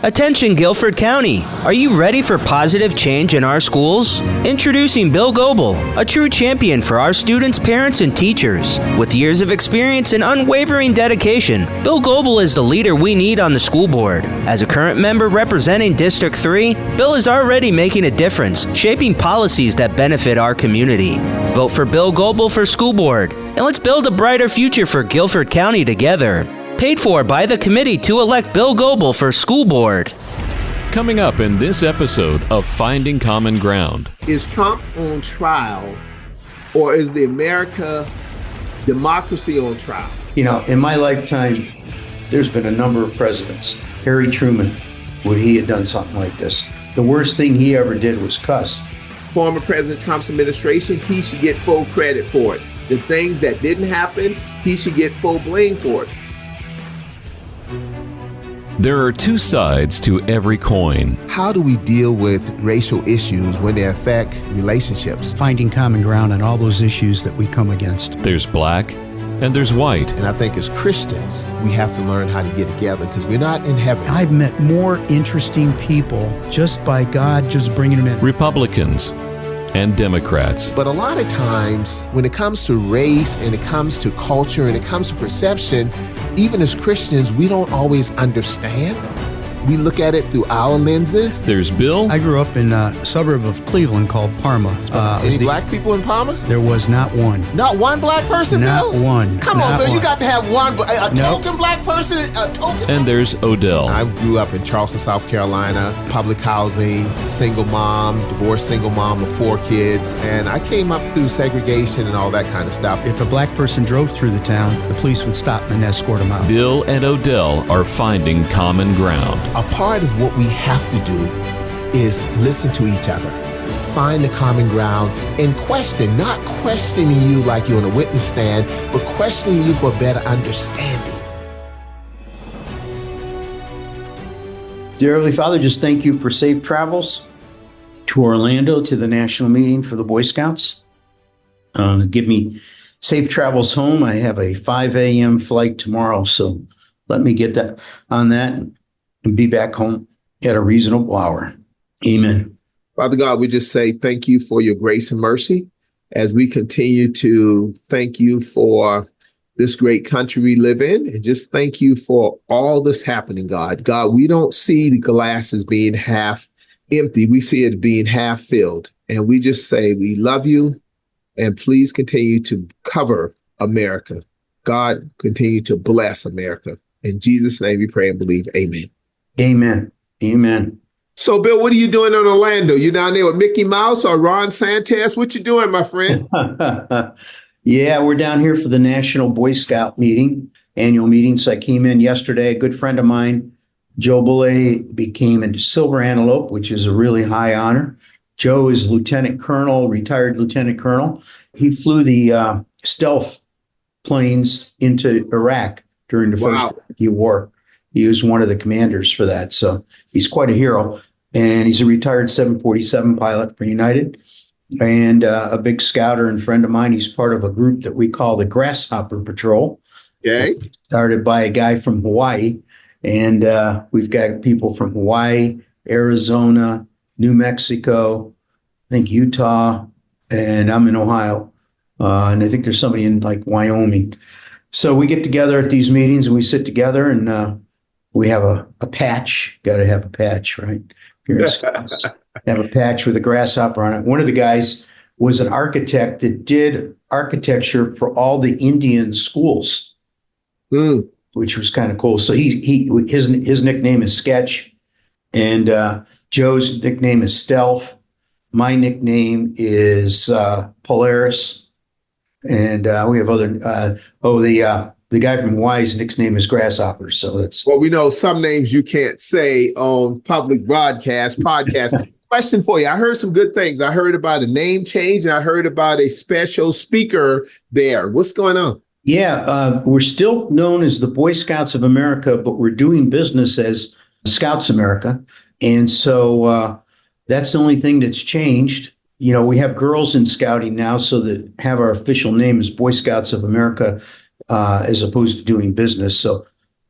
Attention Guilford County, are you ready for positive change in our schools? Introducing Bill Goebel, a true champion for our students, parents, and teachers. With years of experience and unwavering dedication, Bill Goebel is the leader we need on the school board. As a current member representing District 3, Bill is already making a difference, shaping policies that benefit our community. Vote for Bill Goebel for school board, and let's build a brighter future for Guilford County together. Paid for by the committee to elect Bill Goebel for school board. Coming up in this episode of Finding Common Ground. Is Trump on trial, or is the America democracy on trial? You know, in my lifetime, there's been a number of presidents. Harry Truman, would he have done something like this? The worst thing he ever did was cuss. Former President Trump's administration, he should get full credit for it. The things that didn't happen, he should get full blame for it. There are two sides to every coin. How do we deal with racial issues when they affect relationships? Finding common ground on all those issues that we come against. There's black and there's white. And I think as Christians, we have to learn how to get together because we're not in heaven. I've met more interesting people just by God just bringing them in. Republicans and Democrats. But a lot of times, when it comes to race and it comes to culture and it comes to perception, even as Christians, we don't always understand. We look at it through our lenses. There's Bill. I grew up in a suburb of Cleveland called Parma. Any black people in Parma? There was not one. Not one black person, Not Bill? one. Come on, Bill, you got to have one. A Nope. token black person? A token? And there's Odell. I grew up in Charleston, South Carolina, public housing, single mom, divorced single mom of 4 kids, and I came up through segregation and all that kind of stuff. If a black person drove through the town, the police would stop and escort them out. Bill and Odell are finding common ground. A part of what we have to do is listen to each other, find the common ground, and question, not questioning you like you're on a witness stand, but questioning you for a better understanding. Dear Heavenly Father, just thank you for safe travels to Orlando to the national meeting for the Boy Scouts. Give me safe travels home. I have a 5 a.m. flight tomorrow, so let me get that on that and be back home at a reasonable hour. Amen. Father God, we just say thank you for your grace and mercy as we continue to thank you for this great country we live in, and just thank you for all this happening, God. God, we don't see the glass as being half empty. We see it being half filled. And we just say we love you, and please continue to cover America. God, continue to bless America. In Jesus' name we pray and believe. Amen. Amen. Amen. So, Bill, what are you doing in Orlando? You down there with Mickey Mouse or Ron Santos? What you doing, my friend? Yeah, we're down here for the National Boy Scout meeting, annual meeting. So I came in yesterday. A good friend of mine, Joe Boulay, became a Silver Antelope, which is a really high honor. Joe is lieutenant colonel, retired lieutenant colonel. He flew the stealth planes into Iraq during the first war. He was one of the commanders for that. So he's quite a hero. And he's a retired 747 pilot for United and a big scouter and friend of mine. He's part of a group that we call the Grasshopper Patrol. Okay. Started by a guy from Hawaii. And we've got people from Hawaii, Arizona, New Mexico, I think Utah, and I'm in Ohio. And I think there's somebody in like Wyoming. So we get together at these meetings and we sit together and we have a patch. Got to have a patch, right? You're in Scouts. Have a patch with a grasshopper on it. One of the guys was an architect that did architecture for all the Indian schools, which was kind of cool. So his nickname is Sketch, and Joe's nickname is Stealth. My nickname is Polaris, and we have other. The guy from Hawaii's nickname is Grasshopper. So that's. Well, we know some names you can't say on public podcast. Question for you. I heard some good things. I heard about a name change and I heard about a special speaker there. What's going on? Yeah, we're still known as the Boy Scouts of America, but we're doing business as Scouts America. And so that's the only thing that's changed. You know, we have girls in scouting now, so that have our official name as Boy Scouts of America, as opposed to doing business. So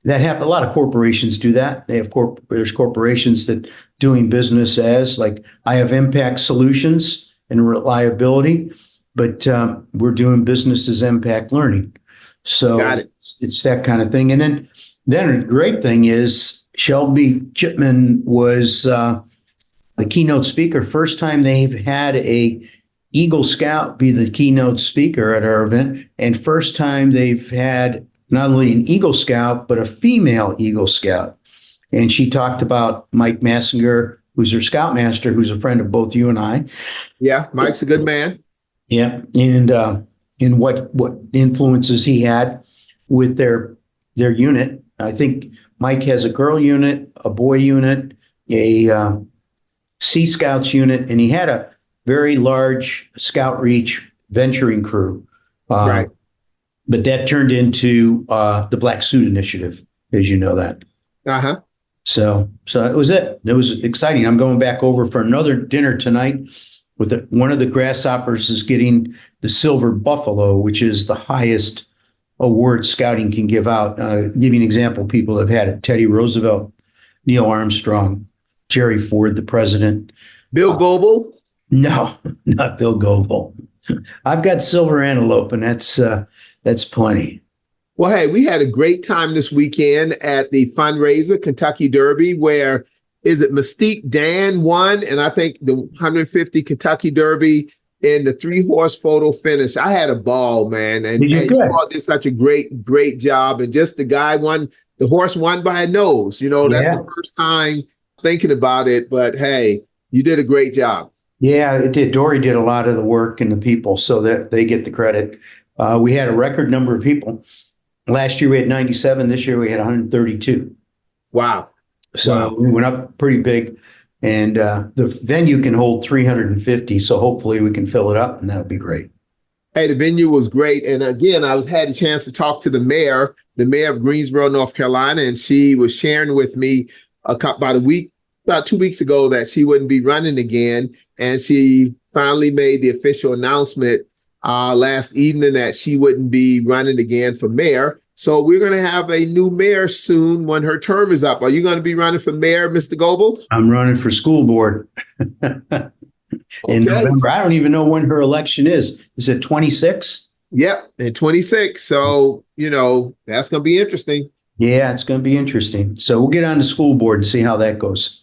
That happen. A lot of corporations do that. They have there's corporations that doing business as like I have Impact Solutions and Reliability, but we're doing business as Impact Learning. So Got it. it's that kind of thing. And then a great thing is Shelby Chipman was the keynote speaker. First time they've had a Eagle Scout be the keynote speaker at our event, and first time they've had not only an Eagle Scout, but a female Eagle Scout. And she talked about Mike Massinger, who's her Scoutmaster, who's a friend of both you and I. Yeah, Mike's a good man. Yeah. And what influences he had with their unit. I think Mike has a girl unit, a boy unit, a Sea Scouts unit, and he had a very large Scout Reach venturing crew. Right. But that turned into the Black Suit Initiative, as you know that. Uh-huh. So it was it. It was exciting. I'm going back over for another dinner tonight with one of the grasshoppers is getting the Silver Buffalo, which is the highest award scouting can give out. Give you an example, people have had it. Teddy Roosevelt, Neil Armstrong, Jerry Ford, the president. Bill Goebel? No, not Bill Goebel. I've got Silver Antelope, and that's plenty. Well, hey, we had a great time this weekend at the fundraiser, Kentucky Derby, where is it Mystique Dan won, and I think the 150 Kentucky Derby in the 3-horse photo finish. I had a ball, man, and you all did such a great job. And just the guy won, the horse won by a nose. That's the first time thinking about it. But hey, you did a great job. Yeah, it did. Dory did a lot of the work and the people, so that they get the credit. We had a record number of people. Last year we had 97. This year we had 132. Wow. So we went up pretty big, and the venue can hold 350. So hopefully we can fill it up, and that would be great. Hey, the venue was great. And again, I had a chance to talk to the mayor of Greensboro, North Carolina, and she was sharing with me about 2 weeks ago that she wouldn't be running again. And she finally made the official announcement last evening that she wouldn't be running again for mayor. So we're going to have a new mayor soon when her term is up. Are you going to be running for mayor, Mr. Goebel? I'm running for school board in November. I don't even know when her election is. Is it 26? Yep, in 26. So, that's going to be interesting. Yeah, it's going to be interesting. So we'll get on the school board and see how that goes.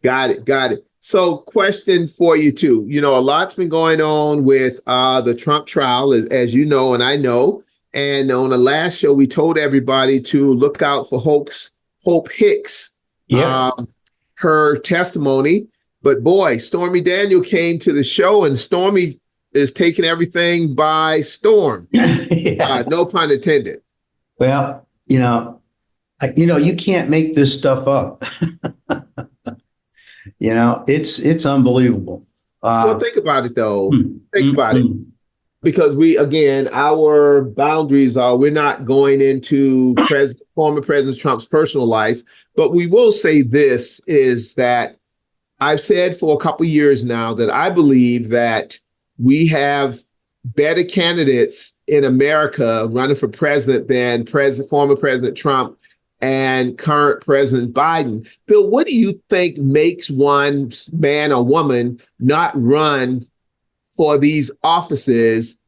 Got it. So question for you too. A lot's been going on with the Trump trial, as you know, and I know. And on the last show, we told everybody to look out for Hope Hicks, her testimony. But boy, Stormy Daniel came to the show, and Stormy is taking everything by storm. No pun intended. Well, you can't make this stuff up. It's unbelievable. Well, think about it, though. Think about it. Because our boundaries are, we're not going into former President Trump's personal life. But we will say this is that I've said for a couple of years now that I believe that we have better candidates in America running for president than former President Trump and current President Biden. Bill, what do you think makes one man or woman not run for these offices?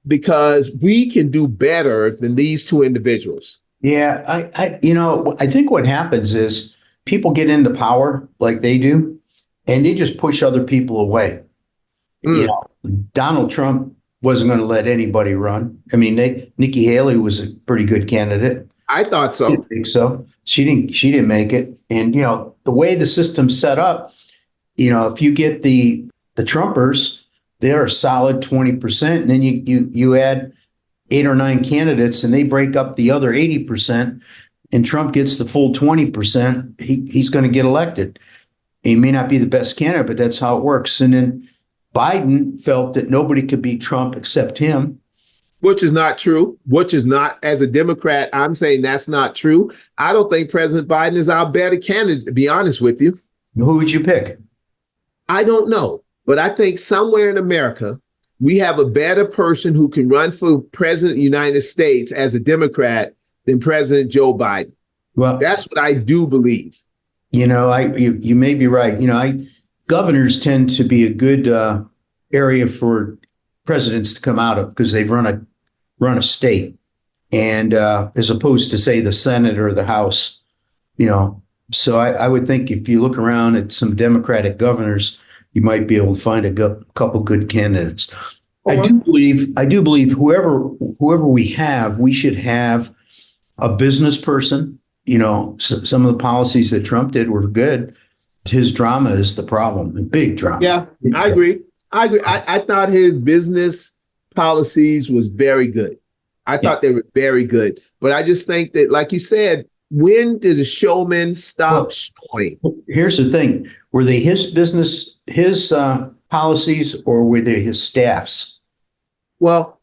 Because we can do better than these two individuals. Yeah, I think what happens is people get into power like they do, and they just push other people away. Donald Trump wasn't going to let anybody run. I mean, Nikki Haley was a pretty good candidate. I thought so. I think so. She didn't make it. And, the way the system's set up, if you get the Trumpers, they're a solid 20%. And then you add 8 or 9 candidates and they break up the other 80%, and Trump gets the full 20%, he's going to get elected. He may not be the best candidate, but that's how it works. And then Biden felt that nobody could beat Trump except him. Which is not true. As a Democrat, I'm saying that's not true. I don't think President Biden is our better candidate, to be honest with you. Who would you pick? I don't know. But I think somewhere in America, we have a better person who can run for president of the United States as a Democrat than President Joe Biden. Well, That's what I do believe. you may be right. Governors tend to be a good area for presidents to come out of because they've run a state, and as opposed to say the Senate or the House, you know. So I would think if you look around at some Democratic governors, you might be able to find a couple good candidates. I do believe whoever we have, we should have a business person. Some of the policies that Trump did were good. His drama is the problem, the big drama. Yeah, Big I agree. I thought his business policies was very good. I thought they were very good. But I just think that, like you said, when does a showman stop showing? Here's the thing. Were they his policies, or were they his staff's? Well,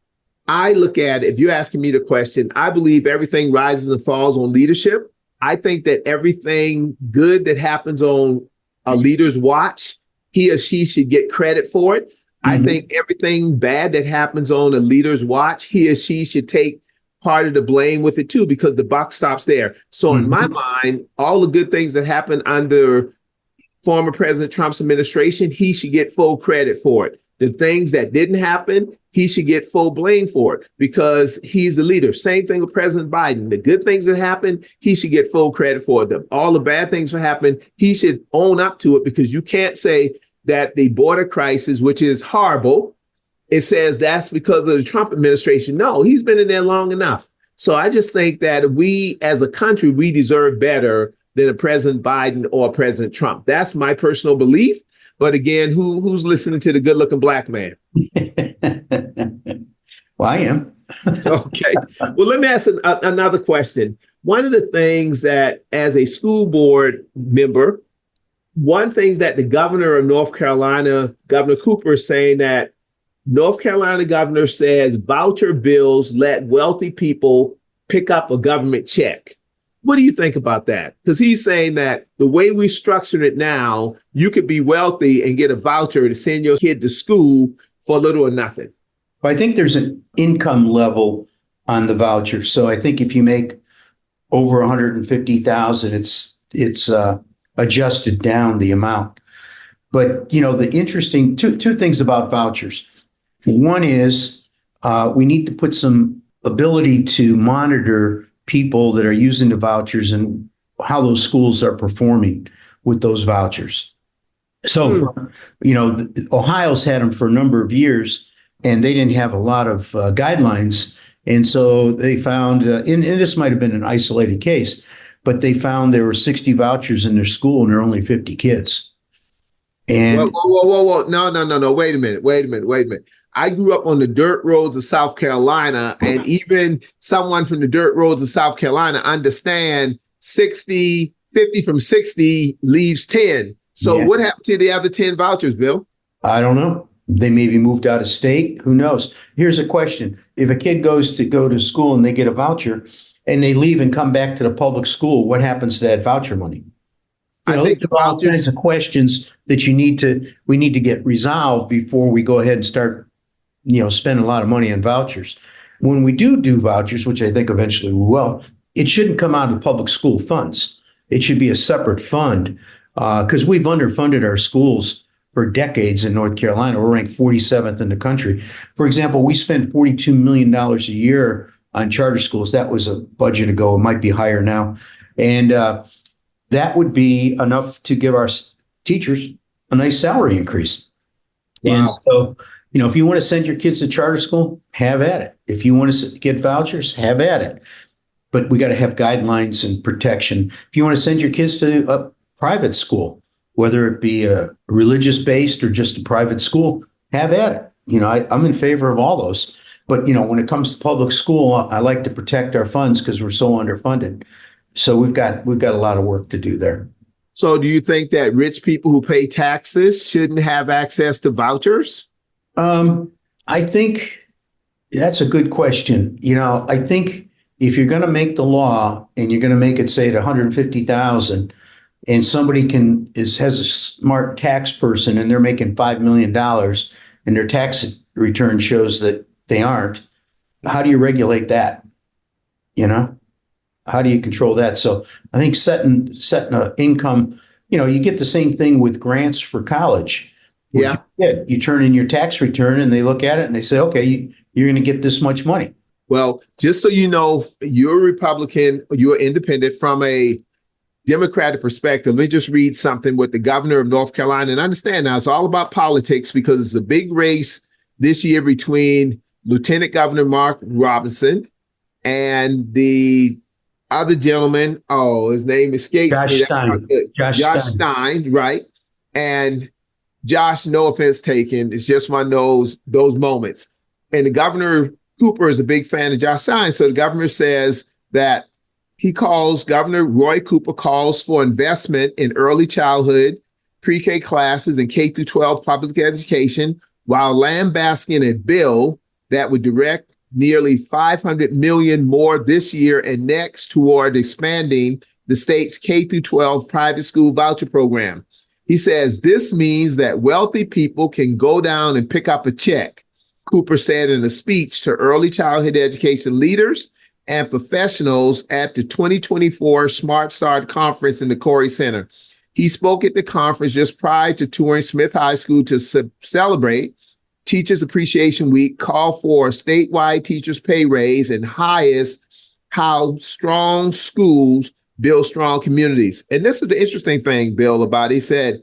I look at, if you're asking me the question, I believe everything rises and falls on leadership. I think that everything good that happens on a leader's watch, he or she should get credit for it. I think everything bad that happens on a leader's watch, he or she should take part of the blame with it too, because the buck stops there. So in my mind, all the good things that happened under former President Trump's administration, he should get full credit for it. The things that didn't happen, he should get full blame for it because he's the leader. Same thing with President Biden. The good things that happened, he should get full credit for it. All the bad things that happened, he should own up to it, because you can't say that the border crisis, which is horrible, it says that's because of the Trump administration. No, he's been in there long enough. So I just think that we as a country, we deserve better than a President Biden or a President Trump. That's my personal belief. But again, who's listening to the good looking black man? Well, I am. Okay. Well, let me ask another question. One of the things that, as a school board member, one thing that the governor of North Carolina, Governor Cooper, is saying that North Carolina governor says voucher bills let wealthy people pick up a government check. What do you think about that? Because he's saying that the way we structure it now, you could be wealthy and get a voucher to send your kid to school for little or nothing. I think there's an income level on the voucher. So I think if you make over 150,000, it's adjusted down the amount. But the interesting two things about vouchers. One is we need to put some ability to monitor people that are using the vouchers and how those schools are performing with those vouchers. So, Ohio's had them for a number of years, and they didn't have a lot of guidelines. And so they found, and this might have been an isolated case, but they found there were 60 vouchers in their school and there are only 50 kids. And whoa. No. Wait a minute. I grew up on the dirt roads of South Carolina, and even someone from the dirt roads of South Carolina understand 50 from 60 leaves 10. So What happened to the other 10 vouchers, Bill? I don't know. They maybe moved out of state. Who knows? Here's a question. If a kid go to school and they get a voucher and they leave and come back to the public school, what happens to that voucher money? I think there are all kinds of questions that we need to get resolved before we go ahead and start spend a lot of money on vouchers. When we do vouchers, which I think eventually we will, it shouldn't come out of public school funds. It should be a separate fund because we've underfunded our schools for decades in North Carolina. We're ranked 47th in the country. For example, we spend $42 million a year on charter schools. That was a budget ago. It might be higher now. And that would be enough to give our teachers a nice salary increase. Wow. And so, if you want to send your kids to charter school, have at it. If you want to get vouchers, have at it. But we got to have guidelines and protection. If you want to send your kids to a private school, whether it be a religious-based or just a private school, have at it. I'm in favor of all those. But, when it comes to public school, I like to protect our funds because we're so underfunded. So we've got a lot of work to do there. So do you think that rich people who pay taxes shouldn't have access to vouchers? I think that's a good question. I think if you're going to make the law and you're going to make it say at 150,000 and somebody has a smart tax person and they're making $5 million and their tax return shows that they aren't, how do you regulate that? How do you control that? So I think setting an income, you get the same thing with grants for college. Yeah. You turn in your tax return and they look at it and they say, okay, you're going to get this much money. Well, just so you know, you're a Republican, you're independent. From a Democratic perspective, let me just read something with the governor of North Carolina. And understand now, it's all about politics because it's a big race this year between Lieutenant Governor Mark Robinson and the other gentleman. Oh, his name escapes me. That's not good. Josh Stein, right? And Josh, no offense taken, it's just one of those moments. And the governor Cooper is a big fan of Josh Stein. So the governor says that Governor Roy Cooper calls for investment in early childhood, pre-K classes, and K through 12 public education, while lambasting a bill that would direct nearly $500 million more this year and next toward expanding the state's K through 12 private school voucher program. He says this means that wealthy people can go down and pick up a check, Cooper said in a speech to early childhood education leaders and professionals at the 2024 Smart Start Conference in the Corey Center. He spoke at the conference just prior to touring Smith High School to celebrate Teachers Appreciation Week, call for a statewide teachers pay raise, and highest how strong schools build strong communities. And this is the interesting thing, Bill, about it. He said,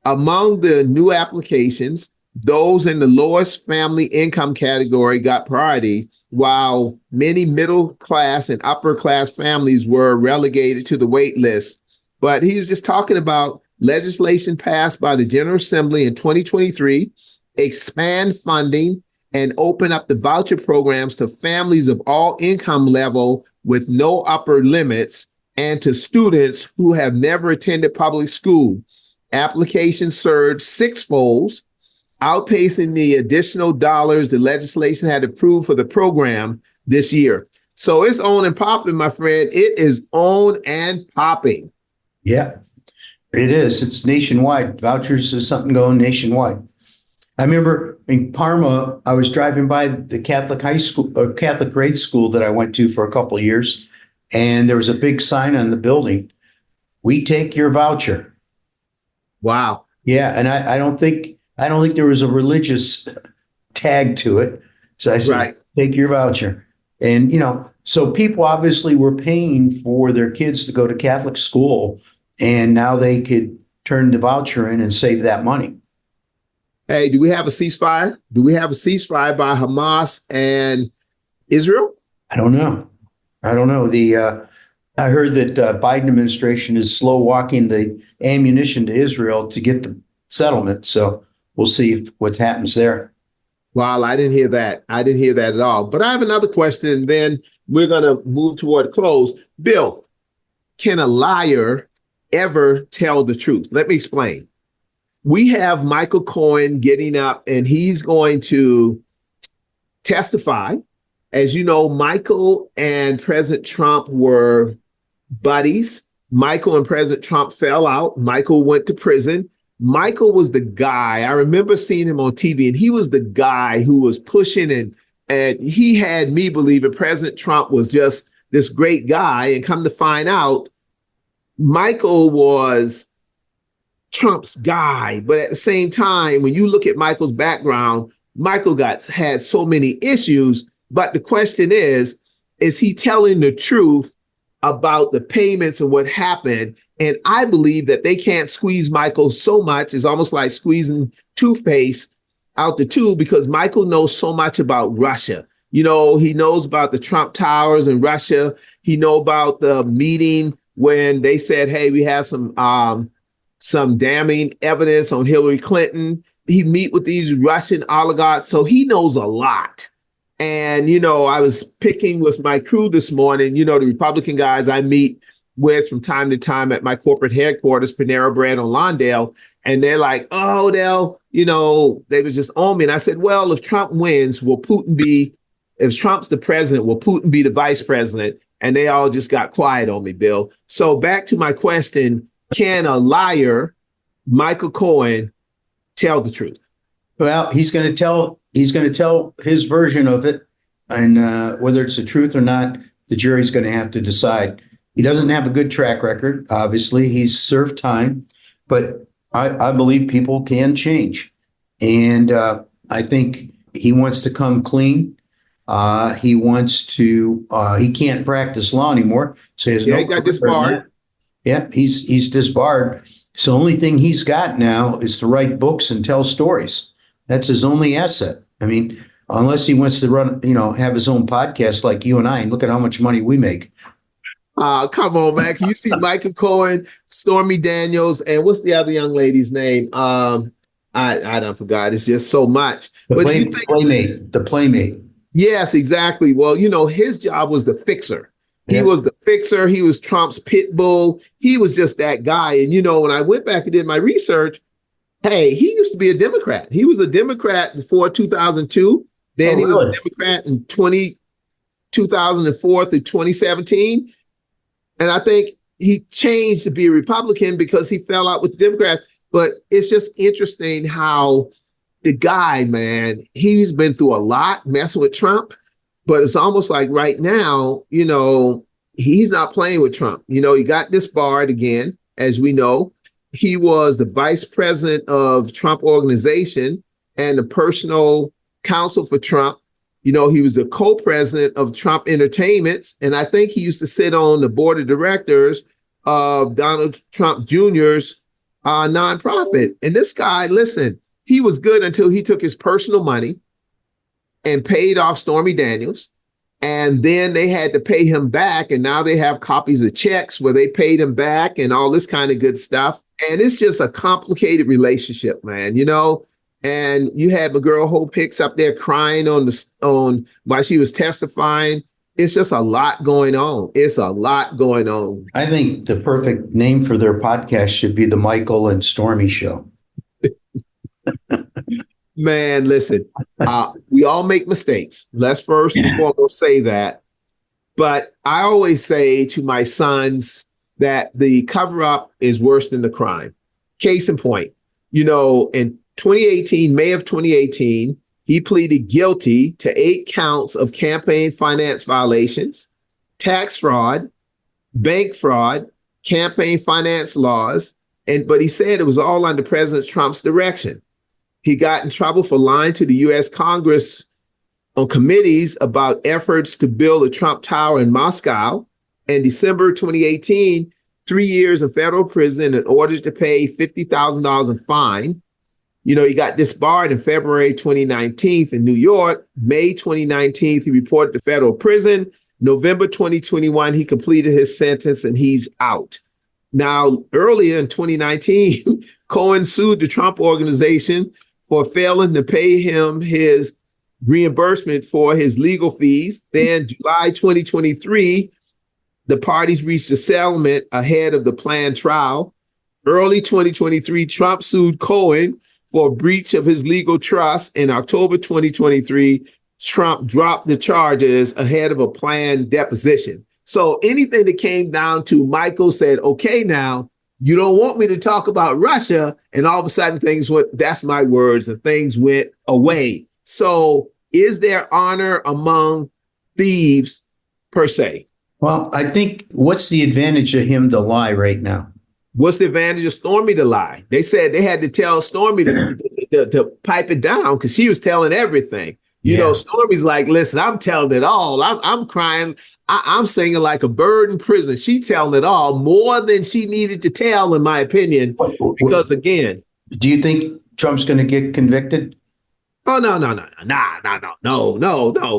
among the new applications, those in the lowest family income category got priority, while many middle class and upper class families were relegated to the wait list. But he was just talking about legislation passed by the General Assembly in 2023, expand funding and open up the voucher programs to families of all income level with no upper limits, and to students who have never attended public school. Applications surged sixfold, outpacing the additional dollars the legislation had approved for the program this year. So it's on and popping, my friend. It is on and popping. Yeah, it is. It's nationwide. Vouchers is something going nationwide. I remember in Parma, I was driving by the Catholic high school, or Catholic grade school that I went to for a couple of years, and there was a big sign on the building, "We take your voucher." Wow. Yeah, and I don't think there was a religious tag to it. So I said, right, take your voucher. And, so people obviously were paying for their kids to go to Catholic school, and now they could turn the voucher in and save that money. Hey, do we have a ceasefire? Do we have a ceasefire by Hamas and Israel? I don't know. I heard that Biden administration is slow walking the ammunition to Israel to get the settlement. So we'll see what happens there. Wow, I didn't hear that. I didn't hear that at all. But I have another question, and then we're going to move toward close. Bill, can a liar ever tell the truth? Let me explain. We have Michael Cohen getting up, and he's going to testify. As you know, Michael and President Trump were buddies. Michael and President Trump fell out. Michael went to prison. Michael was the guy. I remember seeing him on TV, and he was the guy who was pushing, and he had me believing President Trump was just this great guy. And come to find out, Michael was Trump's guy. But at the same time, when you look at Michael's background, Michael had so many issues. But the question is he telling the truth about the payments and what happened? And I believe that they can't squeeze Michael so much. It's almost like squeezing toothpaste out the tube, because Michael knows so much about Russia. He knows about the Trump Towers in Russia. He knows about the meeting when they said, hey, we have some damning evidence on Hillary Clinton. He meet with these Russian oligarchs. So he knows a lot. And, I was picking with my crew this morning, the Republican guys I meet with from time to time at my corporate headquarters, Panera Bread on Lawndale. And they're like, oh, Odell, they was just on me. And I said, well, if Trump wins, if Trump's the president, will Putin be the vice president? And they all just got quiet on me, Bill. So back to my question, can a liar, Michael Cohen, tell the truth? Well, he's going to tell his version of it, and whether it's the truth or not, the jury's going to have to decide. He doesn't have a good track record. Obviously, he's served time, but I believe people can change. And I think he wants to come clean. He wants to, he can't practice law anymore. So he got disbarred. Yeah, he's disbarred. So the only thing he's got now is to write books and tell stories. That's his only asset. I mean, unless he wants to run, have his own podcast like you and I, and look at how much money we make. Come on, man. Can you see Michael Cohen, Stormy Daniels, and what's the other young lady's name? I don't forgot. It's just so much. The Playmate. Yes, exactly. Well, his job was the fixer. He was the fixer. He was Trump's pit bull. He was just that guy. And, when I went back and did my research, hey, he used to be a Democrat. He was a Democrat before 2002. Then he was a Democrat in 2004 through 2017. And I think he changed to be a Republican because he fell out with the Democrats. But it's just interesting how the guy, man, he's been through a lot messing with Trump. But it's almost like right now, he's not playing with Trump. He got disbarred again, as we know. He was the vice president of Trump Organization and the personal counsel for Trump. He was the co-president of Trump Entertainments. And I think he used to sit on the board of directors of Donald Trump Jr.'s nonprofit. And this guy, listen, he was good until he took his personal money and paid off Stormy Daniels. And then they had to pay him back. And now they have copies of checks where they paid him back and all this kind of good stuff. And it's just a complicated relationship, man, And you had my girl Hope Hicks up there crying on while she was testifying. It's just a lot going on. It's a lot going on. I think the perfect name for their podcast should be the Michael and Stormy Show. Man, listen, we all make mistakes. Let's first and foremost say that. But I always say to my sons that the cover-up is worse than the crime. Case in point, in 2018, May of 2018, he pleaded guilty to 8 counts of campaign finance violations, tax fraud, bank fraud, campaign finance laws, but he said it was all under President Trump's direction. He got in trouble for lying to the U.S. Congress on committees about efforts to build a Trump Tower in Moscow. In December 2018, 3 years in federal prison and orders to pay $50,000 in fine. He got disbarred in February 2019 in New York. May 2019, he reported to federal prison. November 2021, he completed his sentence and he's out. Now, earlier in 2019, Cohen sued the Trump Organization for failing to pay him his reimbursement for his legal fees. Then July 2023, the parties reached a settlement ahead of the planned trial. Early 2023, Trump sued Cohen for breach of his legal trust. In October 2023, Trump dropped the charges ahead of a planned deposition. So anything that came down to Michael said, okay, now you don't want me to talk about Russia. And all of a sudden things went, that's my words, and things went away. So is there honor among thieves per se? Well, I think what's the advantage of him to lie right now? What's the advantage of Stormy to lie? They said they had to tell Stormy to pipe it down because she was telling everything. Stormy's like, listen, I'm telling it all. I'm crying. I'm singing like a bird in prison. She telling it all, more than she needed to tell, in my opinion. Because again, do you think Trump's going to get convicted? Oh, no.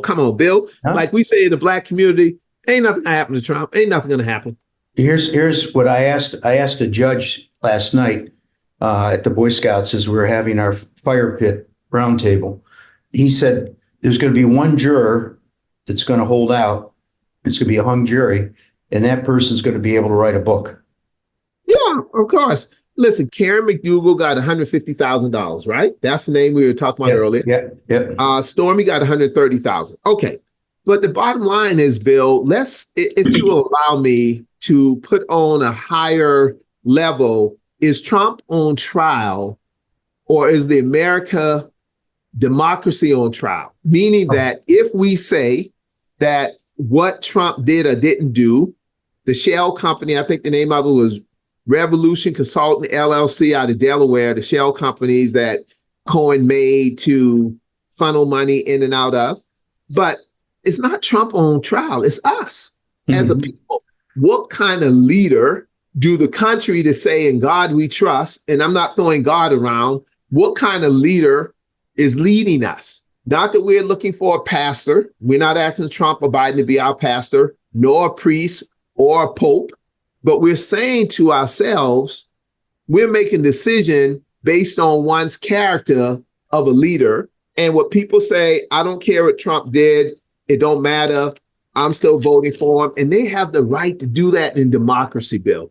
Come on, Bill. Huh? Like we say in the Black community, ain't nothing gonna happen to Trump. Ain't nothing gonna happen. Here's what I asked. I asked a judge last night at the Boy Scouts as we were having our fire pit roundtable. He said there's going to be one juror that's going to hold out. It's going to be a hung jury, and that person's going to be able to write a book. Yeah, of course. Listen, Karen McDougal got $150,000, right? That's the name we were talking about earlier. Yeah. Stormy got $130,000. Okay. But the bottom line is, Bill, if you will allow me to put on a higher level, is Trump on trial, or is the America democracy on trial? Meaning that if we say that what Trump did or didn't do. The shell company, I think the name of it was Revolution Consulting LLC out of Delaware, the shell companies that Cohen made to funnel money in and out of. But it's not Trump on trial. It's us as a people. What kind of leader do the country to say, in God we trust, and I'm not throwing God around, what kind of leader is leading us? Not that we're looking for a pastor. We're not asking Trump or Biden to be our pastor, nor a priest or a pope, but we're saying to ourselves, we're making a decision based on one's character of a leader. And what people say, I don't care what Trump did, it don't matter, I'm still voting for him. And they have the right to do that in democracy, Bill.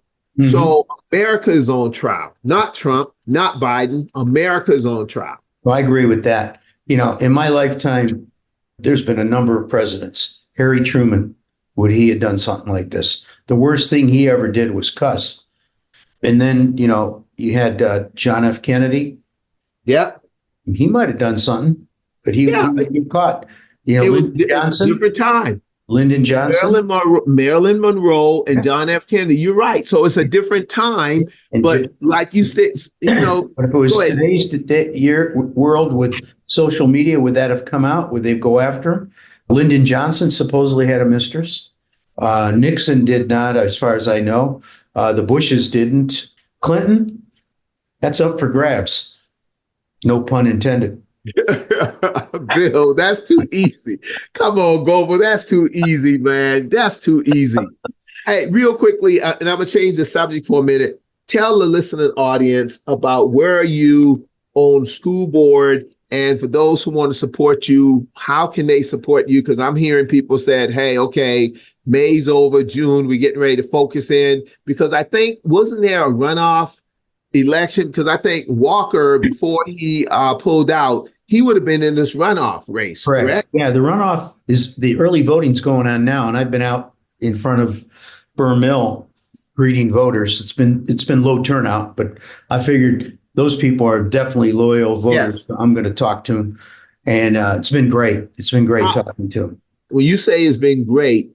So America is on trial, not Trump, not Biden. America is on trial. Well, I agree with that. You know, in my lifetime, there's been a number of presidents. Harry Truman, would he have done something like this? The worst thing he ever did was cuss. And then, you know, you had John F. Kennedy. Yep. He might have done something, but he would get caught. You know, It was Johnson, a different time. Lyndon Johnson. Marilyn Monroe and John F. Kennedy. You're right. So it's a different time. But like you said, you know. But if it was today's world with social media, would that have come out? Would they go after him? Lyndon Johnson supposedly had a mistress. Nixon did not, as far as I know. The Bushes didn't. Clinton, that's up for grabs. No pun intended. Bill, that's too easy. Come on, Goble. That's too easy, man. That's too easy. Hey, real quickly, and I'm going to change the subject for a minute. Tell the listening audience about where you on school board, and for those who want to support you, how can they support you? Because I'm hearing people said, hey, okay, May's over, June, we're getting ready to focus in. Because I think, wasn't there a runoff election? Because I think Walker, before he pulled out, he would have been in this runoff race, correct? Yeah, the runoff is the early voting's going on now, and I've been out in front of Burr Mill greeting voters. It's been low turnout, but I figured those people are definitely loyal voters. Yes. So I'm going to talk to them, and it's been great. It's been great talking to them. When you say it's been great,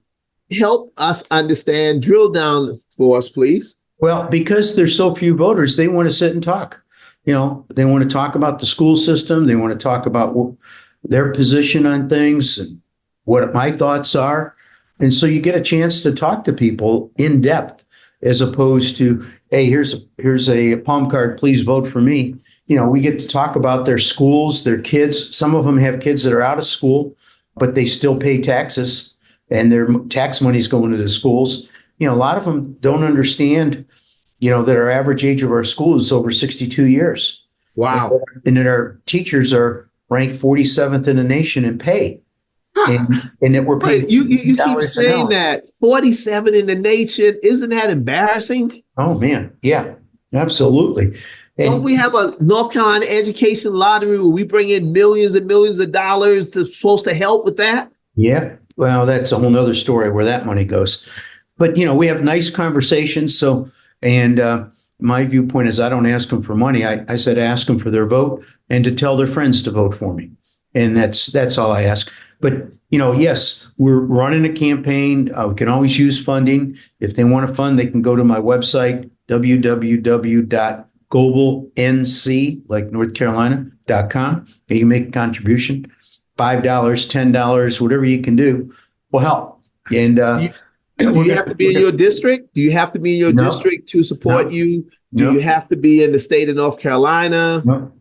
help us understand, drill down for us, please. Well, because there's so few voters, they want to sit and talk. You know, they want to talk about the school system. They want to talk about their position on things and what my thoughts are. And so you get a chance to talk to people in depth, as opposed to, hey, here's a palm card, please vote for me. You know, we get to talk about their schools, their kids. Some of them have kids that are out of school, but they still pay taxes, and their tax money's going to the schools. You know, a lot of them don't understand, you know, that our average age of our school is over 62 years. Wow. And that our teachers are ranked 47th in the nation in pay. And that we're paying. You keep saying that 47 in the nation. Isn't that embarrassing? Oh, man. Yeah, absolutely. And don't we have a North Carolina education lottery where we bring in millions and millions of dollars supposed to help with that? Yeah. Well, that's a whole nother story where that money goes. But, you know, we have nice conversations. So, and my viewpoint is I don't ask them for money. I said ask them for their vote and to tell their friends to vote for me. And that's all I ask. But, you know, yes, we're running a campaign. We can always use funding. If they want to fund, they can go to my website, www.globalnc, like North Carolina.com. You can make a contribution, $5, $10, whatever you can do will help. And do you have to be in your district? Do you have to be in your district to support you? Do you have to be in the state of North Carolina? No,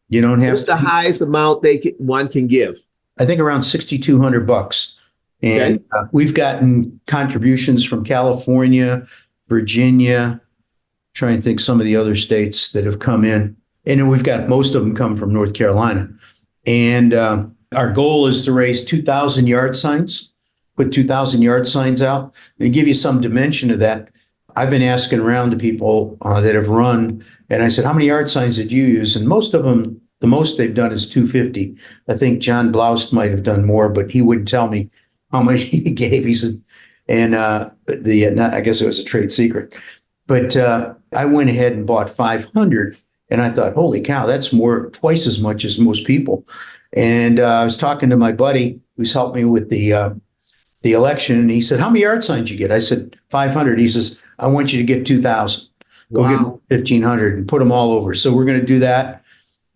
you don't have. What's the highest amount one can give? I think around $6,200. And we've gotten contributions from California, Virginia, trying to think some of the other states that have come in. And then we've got most of them come from North Carolina. And our goal is to raise 2,000 yard signs, put 2,000 yard signs out. And to give you some dimension of that, I've been asking around to people that have run, and I said, how many yard signs did you use? And most of them, the most they've done is 250. I think John Bloust might have done more, but he wouldn't tell me how many he gave. He said, and I guess it was a trade secret. But I went ahead and bought 500, and I thought, holy cow, that's twice as much as most people. And I was talking to my buddy who's helped me with the the election, and he said, "How many yard signs you get?" I said, 500. He says, "I want you to get 2,000. Go get Wow. 1,500 and put them all over." So we're going to do that.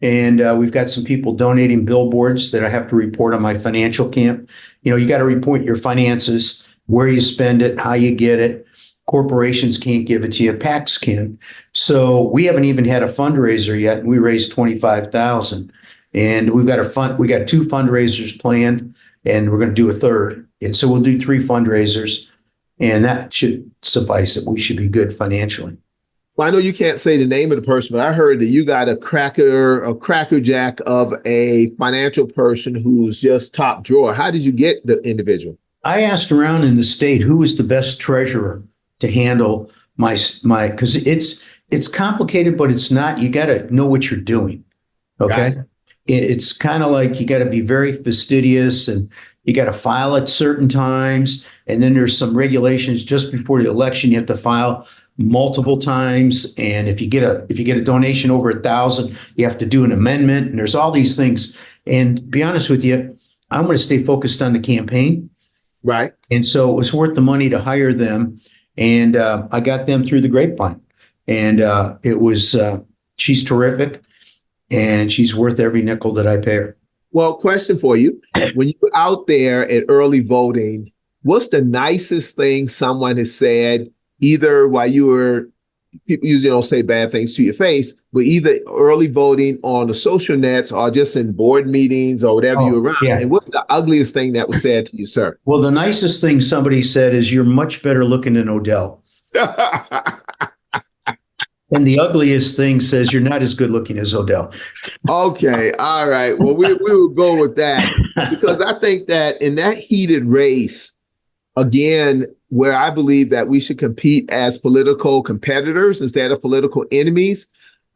And we've got some people donating billboards that I have to report on my financial camp. You got to report your finances, where you spend it, how you get it. Corporations can't give it to you. PACs can. So we haven't even had a fundraiser yet. And we raised 25,000. And we got 2 fundraisers planned, and we're going to do a third. And so we'll do 3 fundraisers, and that should suffice it. We should be good financially. Well, I know you can't say the name of the person, but I heard that you got a crackerjack of a financial person who's just top drawer. How did you get the individual? I asked around in the state who was the best treasurer to handle my because it's complicated, but it's not. You got to know what you're doing. Okay. It's kind of like you got to be very fastidious, and you got to file at certain times. And then there's some regulations just before the election. You have to file multiple times. And if you get a donation over 1,000, you have to do an amendment. And there's all these things. And to be honest with you, I'm going to stay focused on the campaign. Right. And so it was worth the money to hire them. And I got them through the grapevine. And she's terrific. And she's worth every nickel that I pay her. Well, question for you. When you're out there at early voting, what's the nicest thing someone has said, either while you were, people usually don't say bad things to your face, but either early voting on the social nets or just in board meetings or whatever you're around? Yeah. And what's the ugliest thing that was said to you, sir? Well, the nicest thing somebody said is, "You're much better looking than Odell." And the ugliest thing says, "You're not as good looking as Odell." Okay. All right. Well, we will go with that, because I think that in that heated race, again, where I believe that we should compete as political competitors instead of political enemies,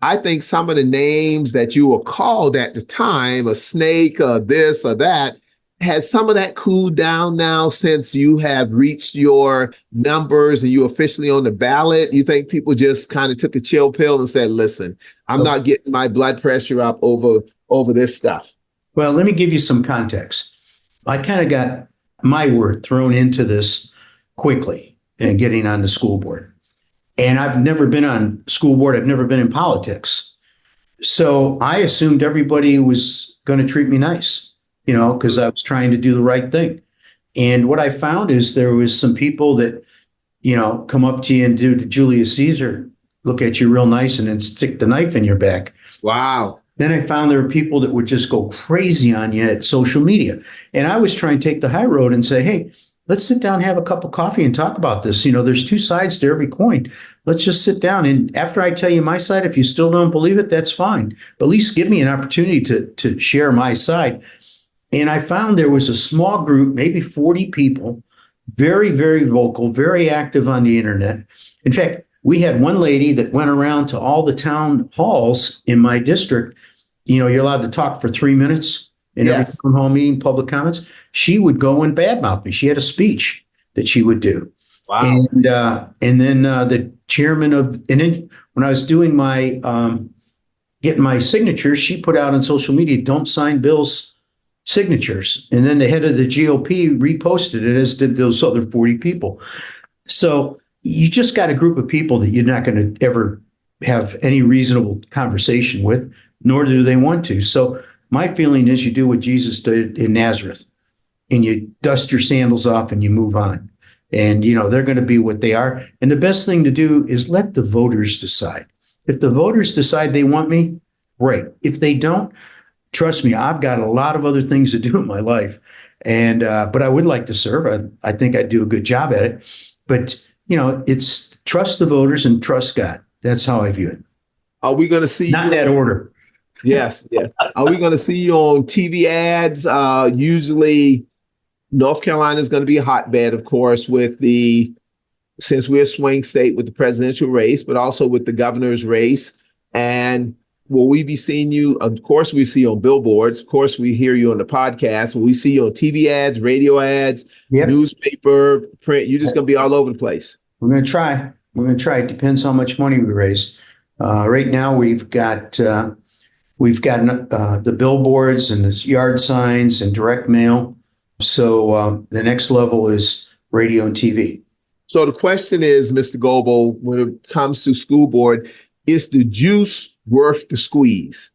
I think some of the names that you were called at the time, a snake or this or that, has some of that cooled down now since you have reached your numbers and you officially on the ballot? You think people just kind of took a chill pill and said, "Listen, I'm not getting my blood pressure up over this stuff"? Well, let me give you some context. I kind of got my word thrown into this quickly and getting on the school board. And I've never been on school board. I've never been in politics. So I assumed everybody was going to treat me nice, because I was trying to do the right thing. And what I found is there was some people that, come up to you and do the Julius Caesar, look at you real nice and then stick the knife in your back. Wow. Then I found there were people that would just go crazy on you at social media. And I was trying to take the high road and say, "Hey, let's sit down and have a cup of coffee and talk about this. There's 2 sides to every coin. Let's just sit down. And after I tell you my side, if you still don't believe it, that's fine. But at least give me an opportunity to share my side." And I found there was a small group, maybe 40 people, very, very vocal, very active on the internet. In fact, we had one lady that went around to all the town halls in my district. You're allowed to talk for 3 minutes in every town hall meeting, public comments. She would go and badmouth me. She had a speech that she would do. Wow. And then the chairman and then when I was doing my getting my signatures, she put out on social media, "Don't sign bills signatures." And then the head of the GOP reposted it, as did those other 40 people. So you just got a group of people that you're not going to ever have any reasonable conversation with, nor do they want to. So my feeling is you do what Jesus did in Nazareth, and you dust your sandals off and you move on. And, they're going to be what they are. And the best thing to do is let the voters decide. If the voters decide they want me, great. If they don't, trust me, I've got a lot of other things to do in my life. And, but I would like to serve. I think I'd do a good job at it. But, it's trust the voters and trust God. That's how I view it. Are we going to see Not in that order. Yes. Are we going to see you on TV ads? Usually North Carolina is going to be a hotbed, of course, since we're a swing state with the presidential race, but also with the governor's race. And will we be seeing you? Of course, we see you on billboards. Of course, we hear you on the podcast. Will we see you on TV ads, radio ads, newspaper, print? You're just going to be all over the place. We're going to try. It depends how much money we raise. Right now, we've got the billboards and the yard signs and direct mail. So the next level is radio and TV. So the question is, Mr. Goebel, when it comes to school board, is the juice worth the squeeze?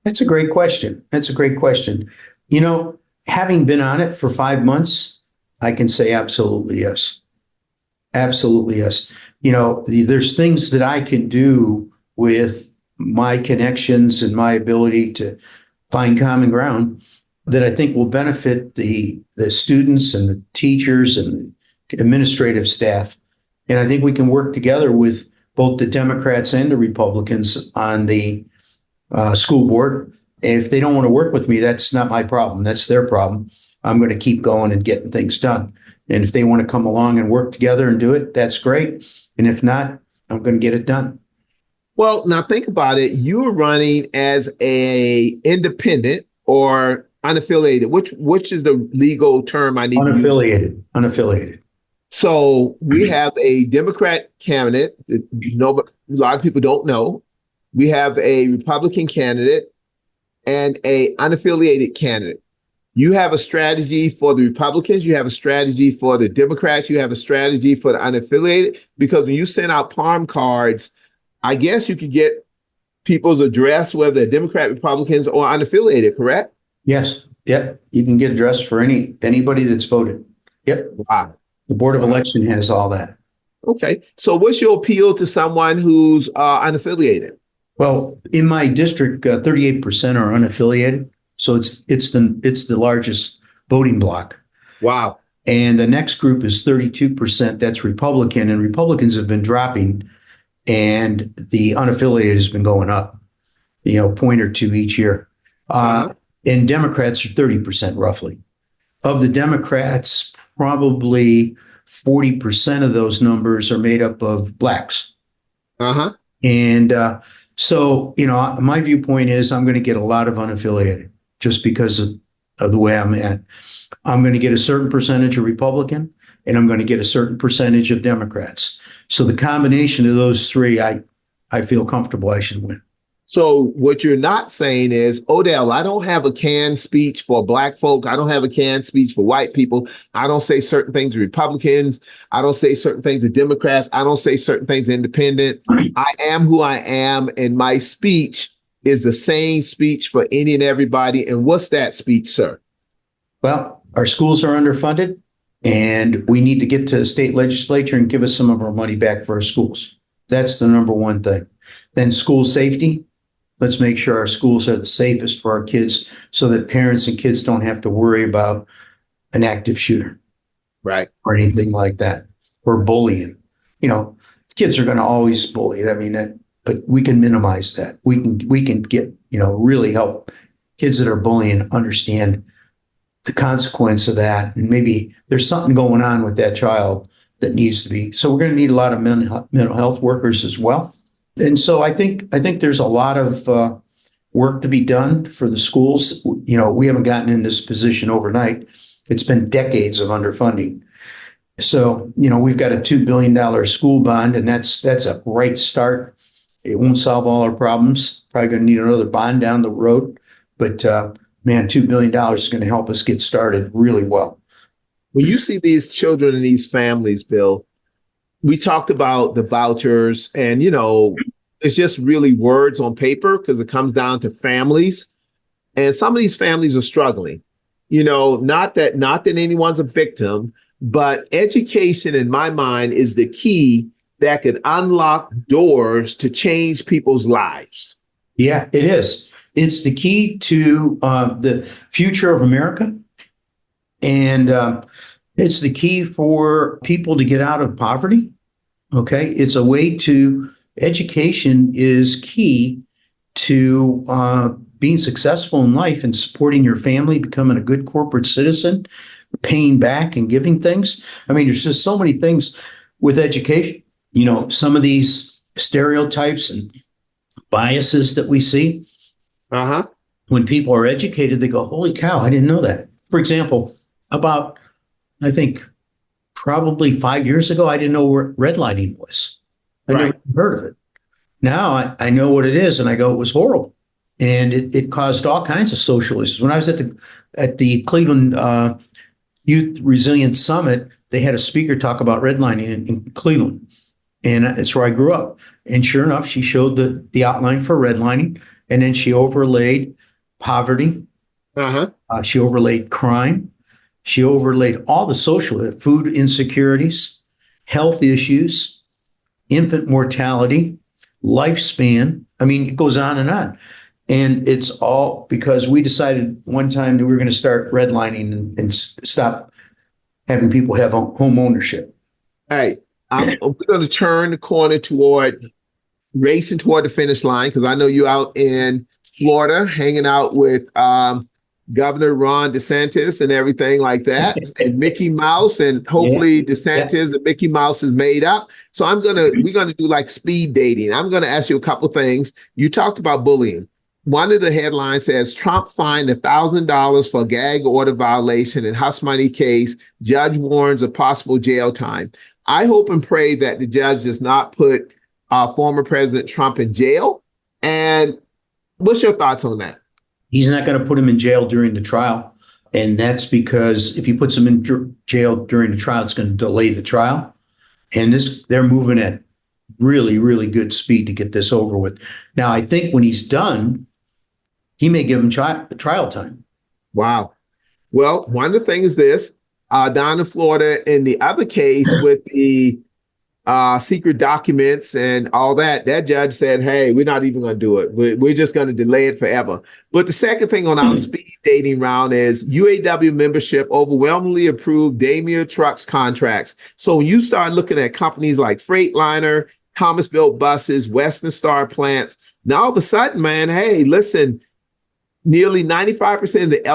That's a great question. That's a great question. You know, having been on it for 5 months, I can say absolutely yes. Absolutely yes. You know, there's things that I can do with my connections and my ability to find common ground that I think will benefit the students and the teachers and the administrative staff. And I think we can work together with both the Democrats and the Republicans on the school board. If they don't want to work with me, that's not my problem. That's their problem. I'm going to keep going and getting things done. And if they want to come along and work together and do it, that's great. And if not, I'm going to get it done. Well, now think about it. You are running as a independent or unaffiliated. Which is the legal term I need to use? Unaffiliated. Unaffiliated. So we have a Democrat candidate. A lot of people don't know. We have a Republican candidate and a unaffiliated candidate. You have a strategy for the Republicans. You have a strategy for the Democrats. You have a strategy for the unaffiliated. Because when you send out palm cards, I guess you could get people's address, whether they're Democrat, Republicans, or unaffiliated, correct? Yes. Yep. You can get address for anybody that's voted. Yep. Wow. The Board of Election has all that. Okay. So what's your appeal to someone who's unaffiliated? Well, in my district, 38% are unaffiliated. So it's the largest voting bloc. Wow. And the next group is 32%. That's Republican, and Republicans have been dropping, and the unaffiliated has been going up, point or two each year. And Democrats are 30% roughly. Of the Democrats, probably 40% of those numbers are made up of blacks. And so, my viewpoint is I'm going to get a lot of unaffiliated just because of the way I'm at. I'm going to get a certain percentage of Republican, and I'm going to get a certain percentage of Democrats. So the combination of those three, I feel comfortable I should win. So what you're not saying is, Odell, I don't have a canned speech for black folk. I don't have a canned speech for white people. I don't say certain things to Republicans. I don't say certain things to Democrats. I don't say certain things to independent. I am who I am, and my speech is the same speech for any and everybody. And what's that speech, sir? Well, our schools are underfunded, and we need to get to the state legislature and give us some of our money back for our schools. That's the number one thing. Then school safety. Let's make sure our schools are the safest for our kids so that parents and kids don't have to worry about an active shooter. Right. Or anything like that. Or bullying. Kids are going to always bully. But we can minimize that. We can get, really help kids that are bullying understand the consequence of that. And maybe there's something going on with that child that needs to be. So we're going to need a lot of mental health workers as well. And so I think there's a lot of work to be done for the schools. We haven't gotten in this position overnight. It's been decades of underfunding. So, we've got a $2 billion school bond, and that's a great start. It won't solve all our problems. Probably going to need another bond down the road. But, $2 billion is going to help us get started really well. When you see these children and these families, Bill, we talked about the vouchers and, it's just really words on paper because it comes down to families. And some of these families are struggling, not that anyone's a victim, but education in my mind is the key that could unlock doors to change people's lives. Yeah, it is. It's the key to the future of America. And it's the key for people to get out of poverty. Okay. It's a way education is key to being successful in life and supporting your family, becoming a good corporate citizen, paying back and giving things. There's just so many things with education. Some of these stereotypes and biases that we see. When people are educated, they go, holy cow, I didn't know that. For example, about, I think, probably 5 years ago, I didn't know what redlining was. I never heard of it. Now I know what it is, and I go, it was horrible. And it caused all kinds of social issues. When I was at the Cleveland Youth Resilience Summit, they had a speaker talk about redlining in Cleveland. And that's where I grew up. And sure enough, she showed the outline for redlining. And then she overlaid poverty. She overlaid crime. She overlaid all the social, food insecurities, health issues, infant mortality, lifespan. I mean, it goes on and on. And it's all because we decided one time that we were going to start redlining and stop having people have home ownership. All right. We're going to turn the corner toward racing toward the finish line, because I know you're out in Florida hanging out with Governor Ron DeSantis and everything like that, and Mickey Mouse, and hopefully DeSantis and Mickey Mouse is made up. So we're gonna do like speed dating. I'm gonna ask you a couple things. You talked about bullying. One of the headlines says Trump fined $1,000 for gag order violation in hush money case. Judge warns of possible jail time. I hope and pray that the judge does not put former President Trump in jail. And what's your thoughts on that? He's not going to put him in jail during the trial. And that's because if he puts him in jail during the trial, it's going to delay the trial. And they're moving at really, really good speed to get this over with. Now, I think when he's done, he may give him trial time. Wow. Well, one of the things is this, down in Florida, in the other case with the secret documents and all that judge said, hey, we're not even going to do it. We're just going to delay it forever. But the second thing on our speed dating round is UAW membership overwhelmingly approved Daimler Trucks contracts. So when you start looking at companies like Freightliner, Thomas Built Buses, Western Star Plants, now all of a sudden, man, hey, listen, nearly 95% of the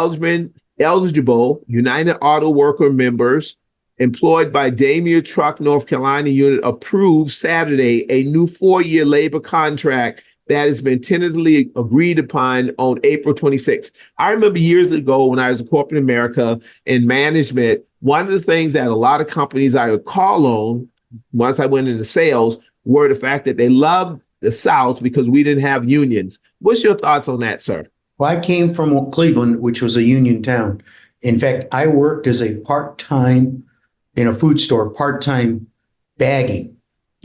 eligible United Auto Worker members employed by Daimler Truck North Carolina unit approved Saturday a new 4-year labor contract that has been tentatively agreed upon on April 26th. I remember years ago when I was in corporate America in management, one of the things that a lot of companies I would call on once I went into sales were the fact that they loved the South because we didn't have unions. What's your thoughts on that, sir? Well, I came from Cleveland, which was a union town. In fact, I worked as a part-time in a food store, part-time bagging.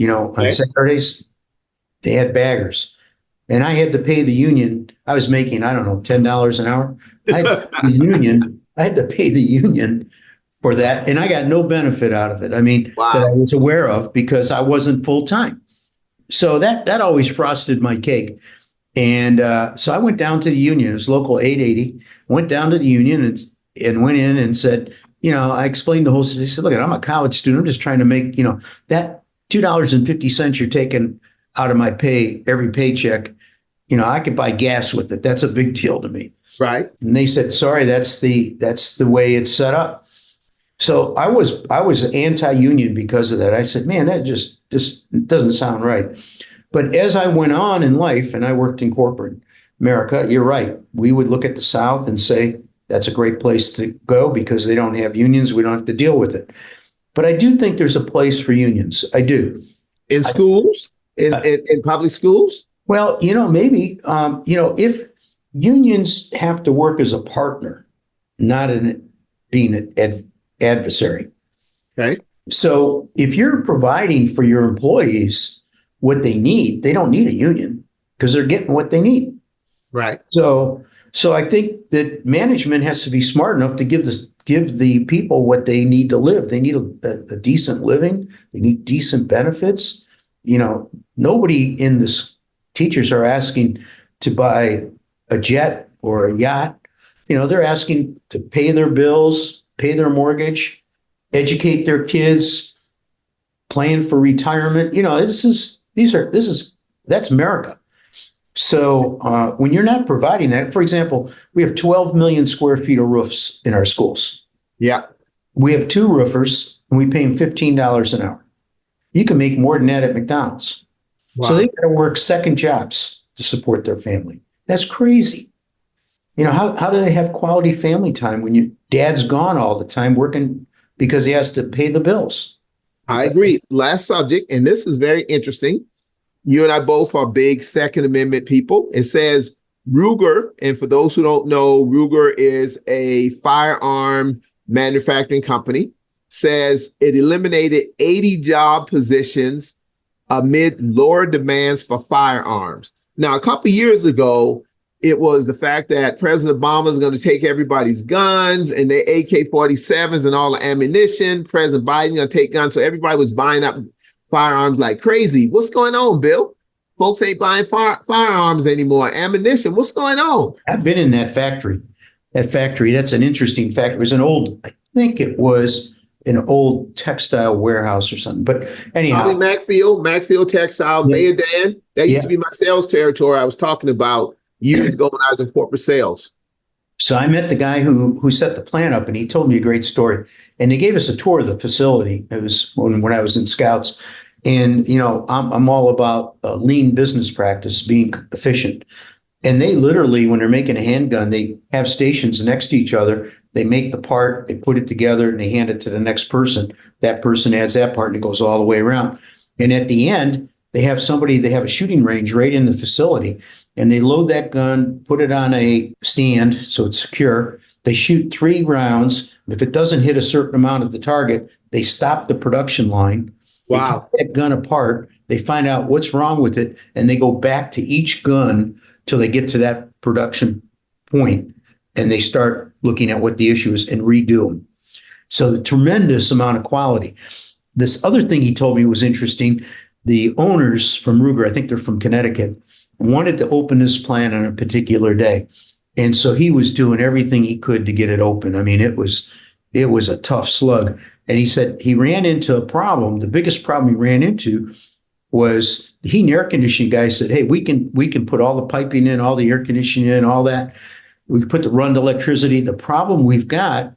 On Saturdays, they had baggers. And I had to pay the union. I was making, I don't know, $10 an hour. I had to pay the union for that. And I got no benefit out of it. I mean, that I was aware of because I wasn't full-time. So that always frosted my cake. And so I went down to the union. It was local 880. Went down to the union and went in and said, I explained the whole situation. I said, look, I'm a college student. I'm just trying to make, that $2.50 you're taking out of my pay, every paycheck, I could buy gas with it. That's a big deal to me. Right. And they said, sorry, that's the way it's set up. So I was anti-union because of that. I said, man, that just doesn't sound right. But as I went on in life and I worked in corporate America, you're right. We would look at the South and say, that's a great place to go because they don't have unions. We don't have to deal with it. But I do think there's a place for unions. I do. In schools? In public schools? Well, maybe, if unions have to work as a partner, not in being an adversary. Okay. So if you're providing for your employees what they need, they don't need a union because they're getting what they need. Right. So I think that management has to be smart enough to give the people what they need to live. They need a decent living. They need decent benefits. Nobody in this teachers are asking to buy a jet or a yacht. They're asking to pay their bills, pay their mortgage, educate their kids, plan for retirement. That's America. So when you're not providing that, for example, we have 12 million square feet of roofs in our schools. Yeah. We have 2 roofers and we pay them $15 an hour. You can make more than that at McDonald's. Wow. So they've got to work second jobs to support their family. That's crazy. How do they have quality family time when your dad's gone all the time working because he has to pay the bills? I agree. Last subject, and this is very interesting. You and I both are big Second Amendment people. It says, Ruger, and for those who don't know, Ruger is a firearm manufacturing company, says it eliminated 80 job positions amid lower demands for firearms. Now, a couple of years ago, it was the fact that President Obama is going to take everybody's guns and their AK-47s and all the ammunition. President Biden going to take guns. So everybody was buying up firearms like crazy. What's going on, Bill? Folks ain't buying firearms anymore. Ammunition. What's going on? I've been in that factory. That's an interesting factory. It was I think it was an old textile warehouse or something. But anyhow. Probably Macfield Textile, Mayodan. That used to be my sales territory I was talking about years ago when I was in corporate sales. So I met the guy who set the plant up, and he told me a great story. And they gave us a tour of the facility. It was when I was in Scouts. And, I'm all about lean business practice, being efficient. And they literally, when they're making a handgun, they have stations next to each other. They make the part, they put it together, and they hand it to the next person. That person adds that part, and it goes all the way around. And at the end, they have a shooting range right in the facility. And they load that gun, put it on a stand so it's secure. They shoot 3 rounds. If it doesn't hit a certain amount of the target, they stop the production line. Wow. They take that gun apart. They find out what's wrong with it, and they go back to each gun till they get to that production point, and they start looking at what the issue is and redo them. So the tremendous amount of quality. This other thing he told me was interesting. The owners from Ruger, I think they're from Connecticut, wanted to open this plant on a particular day. And so he was doing everything he could to get it open. I mean, it was a tough slug. And he said he ran into a problem. The biggest problem he ran into was the heat and air conditioning guy said, hey, we can put all the piping in, all the air conditioning in, all that. We can run the electricity. The problem we've got,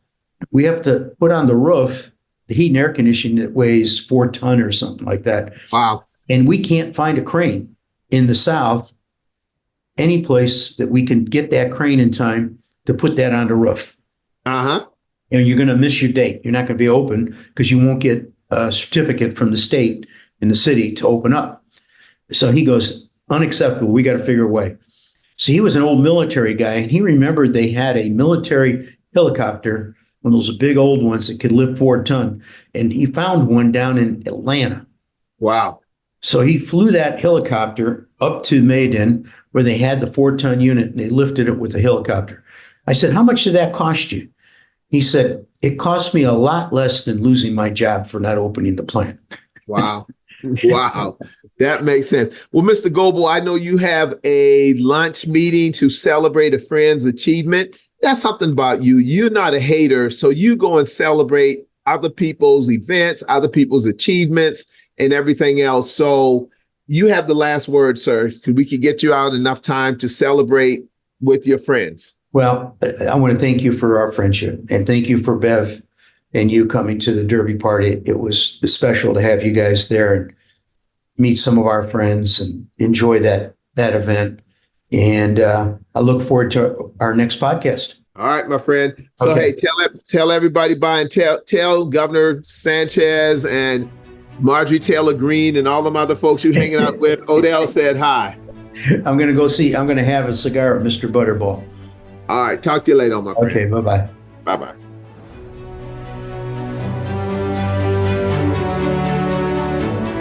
we have to put on the roof the heat and air conditioning that weighs 4 tons or something like that. Wow. And we can't find a crane in the South, any place that we can get that crane in time to put that on the roof. Uh-huh. And you're going to miss your date. You're not going to be open because you won't get a certificate from the state and the city to open up. So he goes, unacceptable. We got to figure a way. So he was an old military guy, and he remembered they had a military helicopter, one of those big old ones that could lift 4 tons. And he found one down in Atlanta. Wow. So he flew that helicopter up to Maiden, where they had the 4-ton unit, and they lifted it with a helicopter. I said, how much did that cost you? He said, it cost me a lot less than losing my job for not opening the plant. Wow. Wow. That makes sense. Well, Mr. Goebel, I know you have a lunch meeting to celebrate a friend's achievement. That's something about you. You're not a hater. So you go and celebrate other people's events, other people's achievements, and everything else. So you have the last word, sir. We could get you out enough time to celebrate with your friends. Well, I want to thank you for our friendship, and thank you for Bev and you coming to the Derby party. It was special to have you guys there and meet some of our friends and enjoy that event. And I look forward to our next podcast. All right, my friend. So, Okay. Hey, tell everybody bye, and tell Governor Sanchez and Marjorie Taylor Greene and all them other folks you hanging out with. Odell said hi. I'm going to have a cigar at Mr. Butterball. All right. Talk to you later, my friend. Okay, bye-bye. Bye-bye.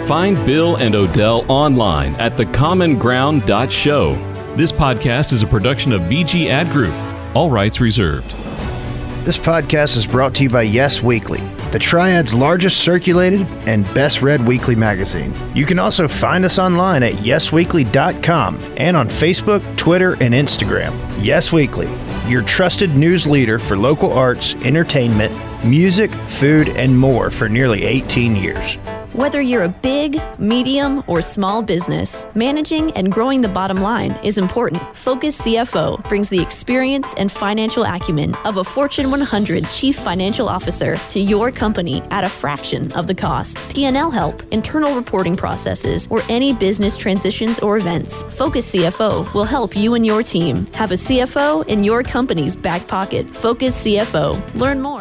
Find Bill and Odell online at thecommonground.show. This podcast is a production of BG Ad Group. All rights reserved. This podcast is brought to you by Yes Weekly, the Triad's largest circulated and best read weekly magazine. You can also find us online at yesweekly.com and on Facebook, Twitter, and Instagram. Yes Weekly, your trusted news leader for local arts, entertainment, music, food, and more for nearly 18 years. Whether you're a big, medium, or small business, managing and growing the bottom line is important. Focus CFO brings the experience and financial acumen of a Fortune 100 Chief Financial Officer to your company at a fraction of the cost. P&L help, internal reporting processes, or any business transitions or events. Focus CFO will help you and your team have a CFO in your company's back pocket. Focus CFO. Learn more